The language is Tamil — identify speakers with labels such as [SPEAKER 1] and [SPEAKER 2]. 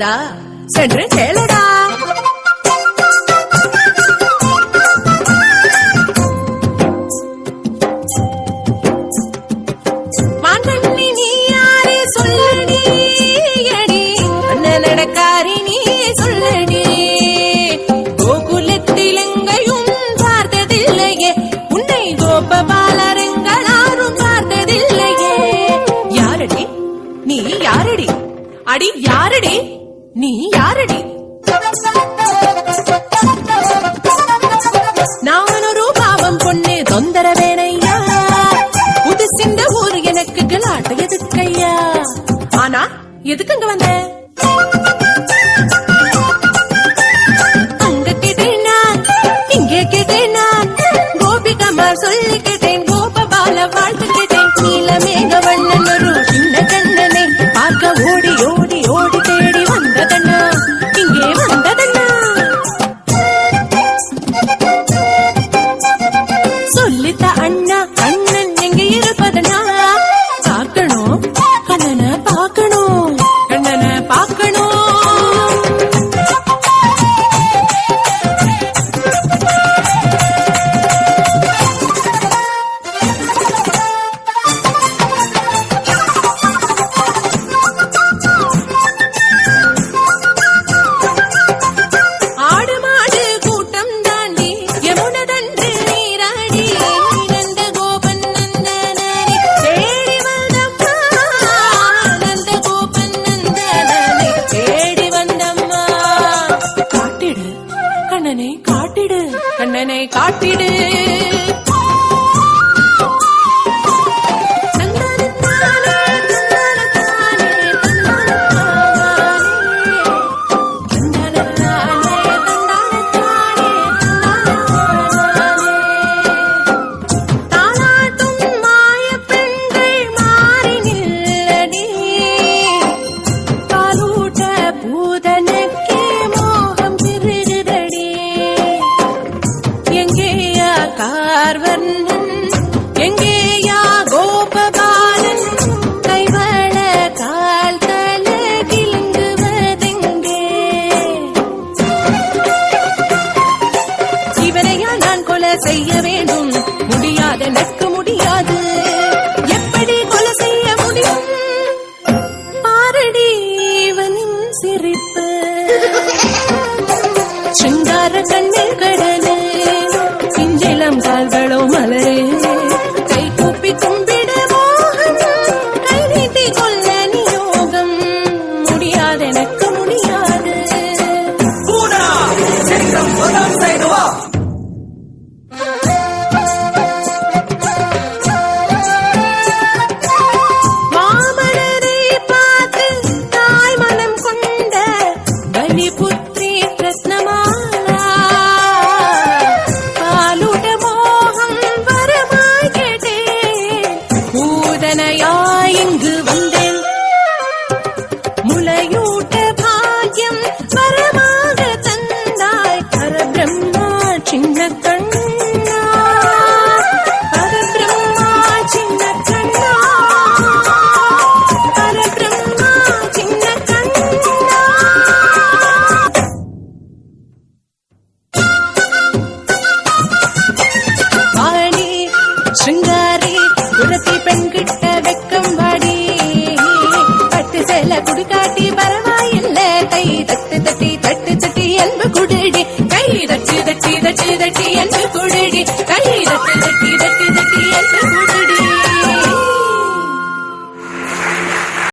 [SPEAKER 1] வந்தா சென்று கேளடா. மாங்கண்ணி நீ யாரே சொல்லடி, அடி அண்ணனடக்காரி நீ சொல்லடி. கோகுலத்தில் எங்கையும் பார்த்ததில்லையே உன்னை கோபபாலரங்களாரும் பார்த்ததில்லையே. யாரடி நீ யாரடி, அடி யாரடி நீ யாரடி. நான் ஒரு பாவம் பொண்ணு தொந்தரவேனையா, புதுசிந்த ஊர் எனக்கு கலாட்டு எதுக்கையா. ஆனா எதுக்குங்க வந்த, அங்க கேட்டேன் நான் இங்கே கேட்டேன் நான், கோபிகமார் சொல்லி கேட்டேன் கோபபால வாழ்த்து கேட்டேன். நீலமேக வண்ணன் ஒரு சின்ன கண்ணனை பார்க்க ஓடி ஓடி ஓடி தேடி வந்ததண்ணா, இங்கே வந்ததண்ணா. சொல்லித்த அண்ணா அண்ணன் எங்க இருப்பதனா, பார்க்கணும் கண்ணனை பார்க்கணும் கண்ணனை பார்க்கணும். ஆடு மாடு கூட்டம் தாண்டி யமுனதன்று நீராடி, நந்த கோபன் நந்தனனை தேடி வந்தம்மா, நந்த கோபன் நந்தனனை தேடி வந்தம்மா. காட்டிடு கண்ணனை காட்டிடு கண்ணனை காட்டிடு. எங்கேயா கோபபாலன் கைவள கால் தல கிளங்குவதெங்கே. இவனையா நான் கொலை செய்ய வேண்டும், முடியாத நட்பு முடியாது, எப்படி கொலை செய்ய முடியும். பாரடி இவனின் சிரிப்பு, சிங்கார கண்ணில் கடலே இஞ்சிலம் கால்களோ மலரே, கை கூப்பி கும்பிட மோகம், கை நீட்டி கொள்ள நியோகம், முடியாது எனக்கு முடியாது. மாமனரை பார்த்து தாய் மனம் கொண்ட பலிபுத்ரி ரத்னமாலா, பாலுட மோகம் வரமாய் கேட்டேன், பூதனையாய் இங்கு வந்தேன். முளையூட்ட பாக்கியம் வரமாக தந்தாய் பரபிரம்மா சின்ன கண்ணா, பரபிரம்மா சின்ன கண்ணா, பரபிரம்மா சின்ன கண்ணா. வாடி சிங்காரி உரத்தி பெண் கிட்ட வெக்கம் வாடி, பட்டு சேல குடுக்காட்டி பரவாயில்லை கை தட்டு